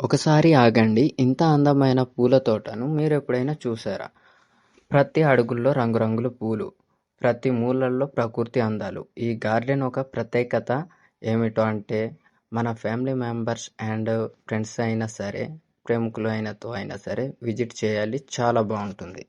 ఒకసారి ఆగండి. ఇంత అందమైన పూల తోటను మీరెప్పుడైనా చూశారా? ప్రతి అడుగుల్లో రంగురంగుల పూలు, ప్రతి మూలల్లో ప్రకృతి అందాలు. ఈ గార్డెన్ ఒక ప్రత్యేకత ఏమిటో అంటే మన ఫ్యామిలీ మెంబర్స్ అండ్ ఫ్రెండ్స్ అయినా సరే, ప్రేమికులు అయినా సరే విజిట్ చేయాలి. చాలా బాగుంటుంది.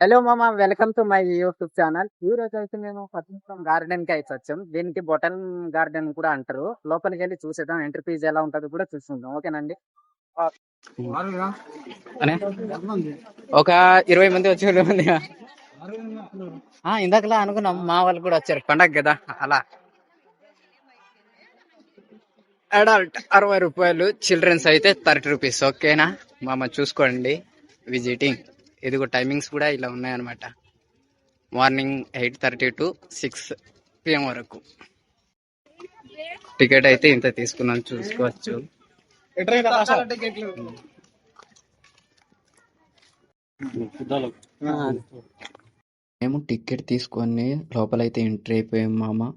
హలో మామ, welcome to my YouTube channel. ఈ రోజు అయితే మేము పద్మపురం గార్డెన్ కి అయితే వచ్చాం. దీనికి బొటన్ గార్డెన్ కూడా అంటారు. లోపలికి వెళ్ళి చూసేద్దాం, ఎంట్రీ ఫీజు ఎలా ఉంటుందో కూడా చూసుకుందాం. ఓకేనండి. ఒక 20 మంది వచ్చి 20 మంది ఇందాకలా అనుకున్నాం. మా వాళ్ళు కూడా వచ్చారు, పండగ కదా అలా. అడల్ట్ 60 రూపాయలు, చిల్డ్రన్స్ అయితే 30 రూపీస్. ఓకేనా మామ, చూసుకోండి. విజిటింగ్ ఇదిగో టైమింగ్స్ కూడా ఇలా ఉన్నాయన్నమాట. మార్నింగ్ 8:30 to 6 PM వరకు. టికెట్ అయితే ఇంత తీసుకున్నాను, చూసుకోవచ్చు. మేము టికెట్ తీసుకొని లోపలైతే ఎంట్రీ అయిపోయాం మామ.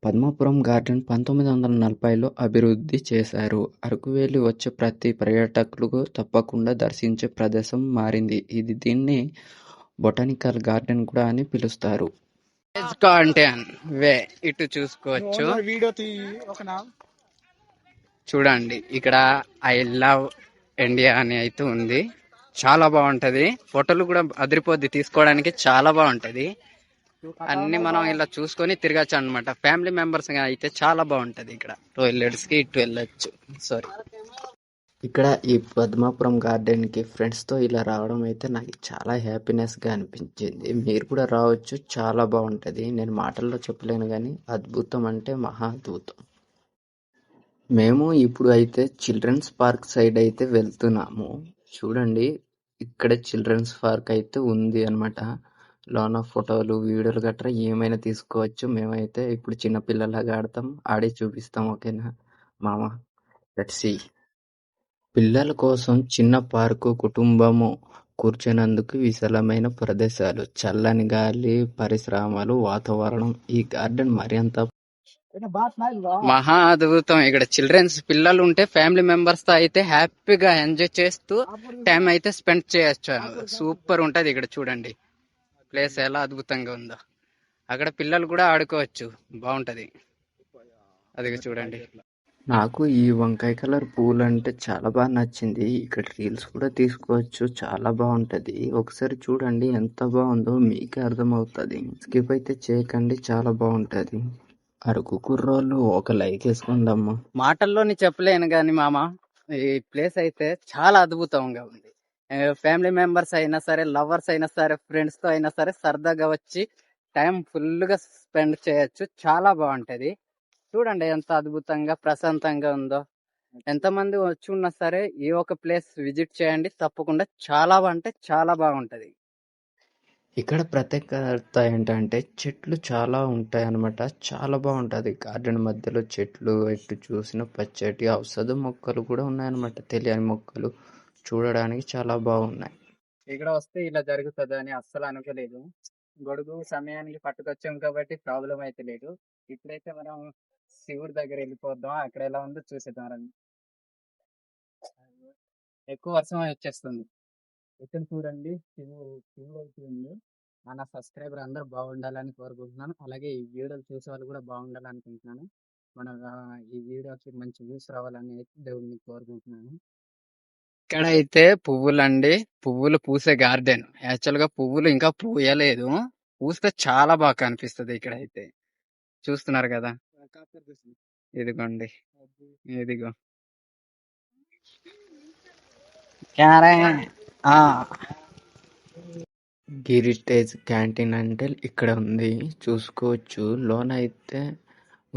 పద్మపురం గార్డెన్ 1940లో అభివృద్ధి చేశారు. అరకు వేలి వచ్చే ప్రతి పర్యాటకులకు తప్పకుండా దర్శించే ప్రదేశం మారింది. దీన్ని బొటానికల్ గార్డెన్ కూడా అని పిలుస్తారు. ఇటు చూసుకోవచ్చు. చూడండి, ఇక్కడ ఐ లవ్ ఇండియా అని అయితే ఉంది. చాలా బాగుంటది. ఫోటోలు కూడా అదిరిపోద్ది, తీసుకోవడానికి చాలా బాగుంటది. అన్ని మనం ఇలా చూసుకొని తిరగచ్చు అనమాట. ఫ్యామిలీ మెంబర్స్ అయితే చాలా బాగుంటది. ఇక్కడ టోయిలెట్స్ కి ఇటు వెళ్ళొచ్చు. సారీ, ఇక్కడ ఈ పద్మాపురం గార్డెన్ కి ఫ్రెండ్స్ తో ఇలా రావడం అయితే నాకు చాలా హ్యాపీనెస్ గా అనిపించింది. మీరు కూడా రావచ్చు, చాలా బాగుంటది. నేను మాటల్లో చెప్పలేను కానీ అద్భుతం అంటే మహా అద్భుతం. మేము ఇప్పుడు అయితే చిల్డ్రన్స్ పార్క్ సైడ్ అయితే వెళ్తున్నాము. చూడండి, ఇక్కడ చిల్డ్రన్స్ పార్క్ అయితే ఉంది అన్నమాట. లోన ఫోటోలు, వీడియోలు గట్రా ఏమైనా తీసుకోవచ్చు. మేమైతే ఇప్పుడు చిన్న పిల్లలాగా ఆడతాం, ఆడి చూపిస్తాం. ఓకేనా మామ? Let's see. పిల్లల కోసం చిన్న పార్కు, కుటుంబము కూర్చునేందుకు విశాలమైన ప్రదేశాలు, చల్లని గాలి, పరిశ్రమలు, వాతావరణం. ఈ గార్డెన్ మరింత మహా అద్భుతం. ఇక్కడ చిల్డ్రన్స్ పిల్లలు ఉంటే ఫ్యామిలీ మెంబర్స్ తో అయితే హ్యాపీగా ఎంజాయ్ చేస్తూ టైం అయితే స్పెండ్ చేయొచ్చు. సూపర్ ఉంటది. ఇక్కడ చూడండి ప్లేస్ ఎలా అద్భుతంగా ఉందో. అక్కడ పిల్లలు కూడా ఆడుకోవచ్చు, బాగుంటది. అది చూడండి. నాకు ఈ వంకాయ కలర్ పూలు అంటే చాలా బాగా నచ్చింది. ఇక్కడ రీల్స్ కూడా తీసుకోవచ్చు, చాలా బాగుంటది. ఒకసారి చూడండి, ఎంత బాగుందో మీకే అర్థమవుతుంది. స్కిప్ అయితే చేయకండి, చాలా బాగుంటది. అరకు కుర్రోళ్ళు ఒక లైక్ వేసుకుందమ్మా. మాటల్లోని చెప్పలేను గాని మామ, ఈ ప్లేస్ అయితే చాలా అద్భుతంగా ఉంది. ఫ్యామిలీ మెంబర్స్ అయినా సరే, లవర్స్ అయినా సరే, ఫ్రెండ్స్ తో అయినా సరే సరదాగా వచ్చి టైం ఫుల్ గా స్పెండ్ చేయొచ్చు. చాలా బాగుంటది. చూడండి ఎంత అద్భుతంగా ప్రశాంతంగా ఉందో. ఎంతమంది వచ్చి ఉన్నా సరే ఈ ఒక ప్లేస్ విజిట్ చేయండి తప్పకుండా. చాలా అంటే చాలా బాగుంటది. ఇక్కడ ప్రత్యేకత ఏంటంటే చెట్లు చాలా ఉంటాయి అన్నమాట. చాలా బాగుంటది. గార్డెన్ మధ్యలో చెట్లు, ఎటు చూసిన పచ్చటి ఔషధ మొక్కలు కూడా ఉన్నాయన్నమాట. తెలియని మొక్కలు చూడడానికి చాలా బాగున్నాయి. ఇక్కడ వస్తే ఇలా జరుగుతుంది అని అస్సలు అనుకోలేదు. గొడుగు సమయానికి పట్టుకొచ్చాం కాబట్టి ప్రాబ్లం అయితే లేదు. ఇప్పుడైతే మనం శివుడి దగ్గర వెళ్ళిపోద్దాం. అక్కడ ఎలా ఉందో చూసేద్దాం రండి. ఎక్కువ వర్షం వచ్చేస్తుంది. ఇక్కడ చూడండి, శివుడు అవుతుంది. మన సబ్స్క్రైబర్ అందరూ బాగుండాలని కోరుకుంటున్నాను. అలాగే ఈ వీడియోలు చూసే వాళ్ళు కూడా బాగుండాలని అనుకుంటున్నాను. మన ఈ వీడియోకి మంచి వ్యూస్ రావాలని అయితే దేవుడిని కోరుకుంటున్నాను. ఇక్కడ అయితే పువ్వులండి, పువ్వులు పూసే గార్డెన్. యాక్చువల్ గా పువ్వులు ఇంకా పూయలేదు, పూస్తే చాలా బాగా కనిపిస్తుంది. ఇక్కడ అయితే చూస్తున్నారు కదా, ఇదిగోండి, ఇదిగో గిరిటేజ్ క్యాంటీన్ అంటే ఇక్కడ ఉంది, చూసుకోవచ్చు. లోన్ అయితే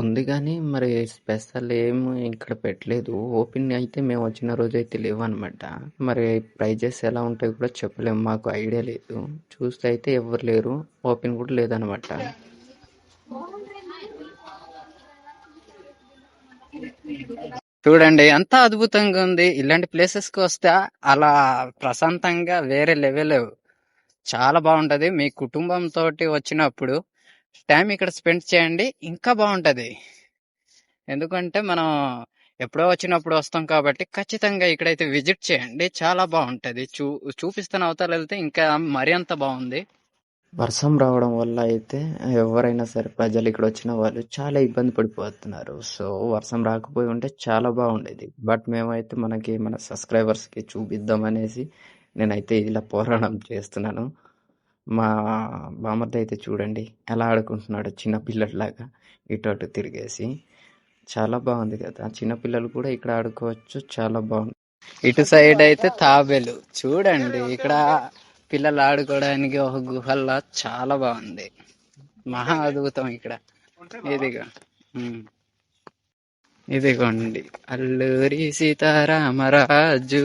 ఉంది కానీ మరి స్పెషల్ ఏమి ఇక్కడ పెట్టలేదు. ఓపెన్ అయితే మేము వచ్చిన రోజు అయితే లేవు అనమాట. మరి ప్రైజెస్ ఎలా ఉంటాయో కూడా చెప్పలేము, మాకు ఐడియా లేదు. చూస్తే అయితే ఎవరు లేరు, ఓపెన్ కూడా లేదనమాట. చూడండి ఎంత అద్భుతంగా ఉంది. ఇలాంటి ప్లేసెస్ కి వస్తే అలా ప్రశాంతంగా వేరే లెవెల్, చాలా బాగుంటది. మీ కుటుంబంతో వచ్చినప్పుడు టైం ఇక్కడ స్పెండ్ చేయండి, ఇంకా బాగుంటది. ఎందుకంటే మనం ఎప్పుడో వచ్చినప్పుడు వస్తాం కాబట్టి ఖచ్చితంగా ఇక్కడైతే విజిట్ చేయండి. చాలా బాగుంటది. చూపిస్తాను అవతల వెళ్తే ఇంకా మరి అంత బాగుంది. వర్షం రావడం వల్ల అయితే ఎవరైనా సరే ప్రజలు ఇక్కడ వచ్చిన వాళ్ళు చాలా ఇబ్బంది పడిపోతున్నారు. సో వర్షం రాకపోయి ఉంటే చాలా బాగుండేది. బట్ మేమైతే మనకి మన సబ్స్క్రైబర్స్కి చూపిద్దాం అనేసి నేనైతే ఇలా పోరాటం చేస్తున్నాను. మా బామర్ది అయితే చూడండి ఎలా ఆడుకుంటున్నాడు చిన్న పిల్లడిలాగా ఇటు అటు తిరిగేసి. చాలా బాగుంది కదా, చిన్నపిల్లలు కూడా ఇక్కడ ఆడుకోవచ్చు. చాలా బాగుంది. ఇటు సైడ్ అయితే తాబేలు చూడండి. ఇక్కడ పిల్లలు ఆడుకోవడానికి ఒక గుహల్లా చాలా బాగుంది. మహా అద్భుతం ఇక్కడ. ఇదిగో ఉమ్. ఇదిగోండి అల్లూరి సీతారామరాజు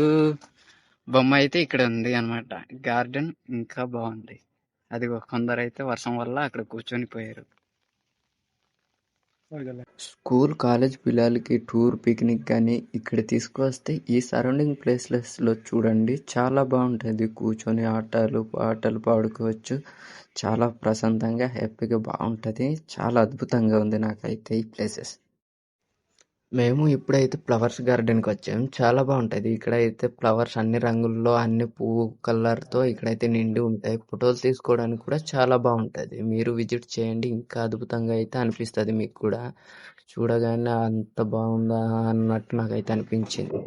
బొమ్మ అయితే ఇక్కడ ఉంది అన్నమాట. గార్డెన్ ఇంకా బాగుంది. అదిగో కొందరైతే వర్షం వల్ల అక్కడ కూర్చొని పోయారు. స్కూల్ కాలేజ్ పిల్లలకి టూర్ పిక్నిక్ కానీ ఇక్కడ తీసుకొస్తే ఈ సరౌండింగ్ ప్లేసెస్లో చూడండి చాలా బాగుంటుంది. కూర్చొని ఆటలు పాటలు పాడుకోవచ్చు. చాలా ప్రశాంతంగా హ్యాపీగా బాగుంటుంది. చాలా అద్భుతంగా ఉంది నాకైతే ఈ ప్లేసెస్. మేము ఇప్పుడైతే ఫ్లవర్స్ గార్డెన్కి వచ్చాము. చాలా బాగుంటుంది. ఇక్కడైతే ఫ్లవర్స్ అన్ని రంగుల్లో అన్ని పువ్వు కలర్తో ఇక్కడైతే నిండి ఉంటాయి. ఫోటోలు తీసుకోవడానికి కూడా చాలా బాగుంటుంది. మీరు విజిట్ చేయండి. ఇంకా అద్భుతంగా అయితే అనిపిస్తుంది మీకు కూడా. చూడగానే అంత బాగుందా అన్నట్టు నాకైతే అనిపించింది.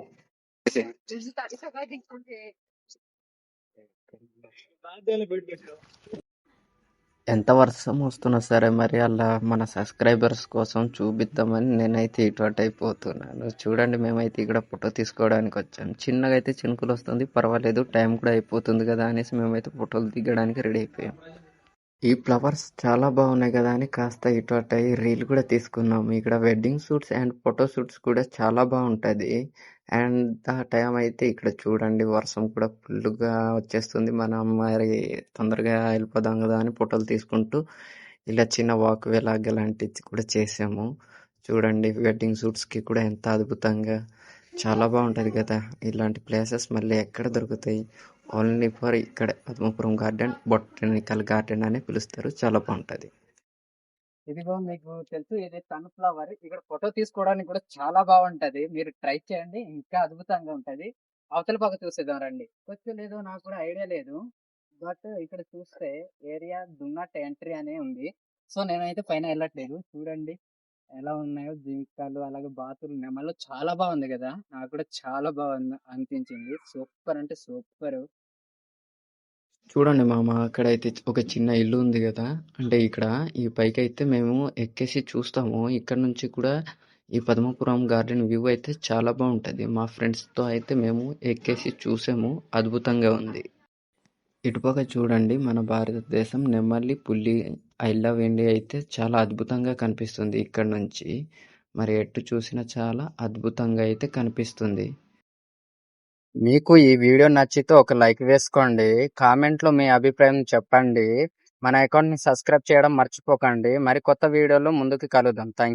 ఎంత వర్షం వస్తున్నా సరే మరి అలా మన సబ్స్క్రైబర్స్ కోసం చూపిద్దామని నేనైతే ఇటు అటు అయిపోతున్నాను. చూడండి మేమైతే ఇక్కడ ఫోటో తీసుకోవడానికి వచ్చాం. చిన్నగా అయితే చినుకులు వస్తుంది, పర్వాలేదు, టైం కూడా అయిపోతుంది కదా అనేసి మేమైతే ఫోటోలు దిగడానికి రెడీ అయిపోయాం. ఈ ఫ్లవర్స్ చాలా బాగున్నాయి కదా అని కాస్త ఇటు అటు అయ్యి రీల్ కూడా తీసుకున్నాము. ఇక్కడ wedding shoots and photo shoots కూడా చాలా బాగుంటుంది. అండ్ ఆ టైం అయితే ఇక్కడ చూడండి వర్షం కూడా ఫుల్గా వచ్చేస్తుంది. మనం మరి తొందరగా వెళ్ళిపోదాం కదా అని ఫోటోలు తీసుకుంటూ ఇలా చిన్న వాక్ వే లాగా లాంటిది కూడా చేసాము. చూడండి వెడ్డింగ్ షూట్స్కి కూడా ఎంత అద్భుతంగా చాలా బాగుంటుంది కదా. ఇలాంటి ప్లేసెస్ మళ్ళీ ఎక్కడ దొరుకుతాయి? ఓన్లీ ఫర్ ఇక్కడ పద్మపురం గార్డెన్, బొటానికల్ గార్డెన్ అని పిలుస్తారు. చాలా బాగుంటుంది. ఇదిగో మీకు తెలుసు ఇది సన్ఫ్లవర్. ఇక్కడ ఫోటో తీసుకోవడానికి కూడా చాలా బాగుంటది. మీరు ట్రై చేయండి, ఇంకా అద్భుతంగా ఉంటది. అవతల పక్క చూసేద్దాం రండి. కొంచెం లేదో నాకు కూడా ఐడియా లేదు. బట్ ఇక్కడ చూస్తే ఏరియా డు నాట్ ఎంట్రీ అనే ఉంది. సో నేనైతే పైన వెళ్ళట్లేదు. చూడండి ఎలా ఉన్నాయో జీవితాలు, అలాగే బాతులు, నెమలు చాలా బాగుంది కదా. నాకు కూడా చాలా బాగుంది అనిపించింది. సూపర్ అంటే సూపర్. చూడండి మామ, అక్కడైతే ఒక చిన్న ఇల్లు ఉంది కదా. అంటే ఇక్కడ ఈ పైకి అయితే మేము ఎక్కేసి చూస్తాము. ఇక్కడ నుంచి కూడా ఈ పద్మపురం గార్డెన్ వ్యూ అయితే చాలా బాగుంటుంది. మా ఫ్రెండ్స్తో అయితే మేము ఎక్కేసి చూసాము. అద్భుతంగా ఉంది. ఇటుపక్క చూడండి మన భారతదేశం నెమలి, పులి, ఐ లవ్ ఇండియా అయితే చాలా అద్భుతంగా కనిపిస్తుంది ఇక్కడ నుంచి. మరి ఎటు చూసినా చాలా అద్భుతంగా అయితే కనిపిస్తుంది. మీకు ఈ వీడియో నచ్చితే ఒక లైక్ వేసుకోండి. కామెంట్లో మీ అభిప్రాయం చెప్పండి. మన అకౌంట్ని సబ్స్క్రైబ్ చేయడం మర్చిపోకండి. మరి కొత్త వీడియోలో ముందుకు కలుద్దాం. థ్యాంక్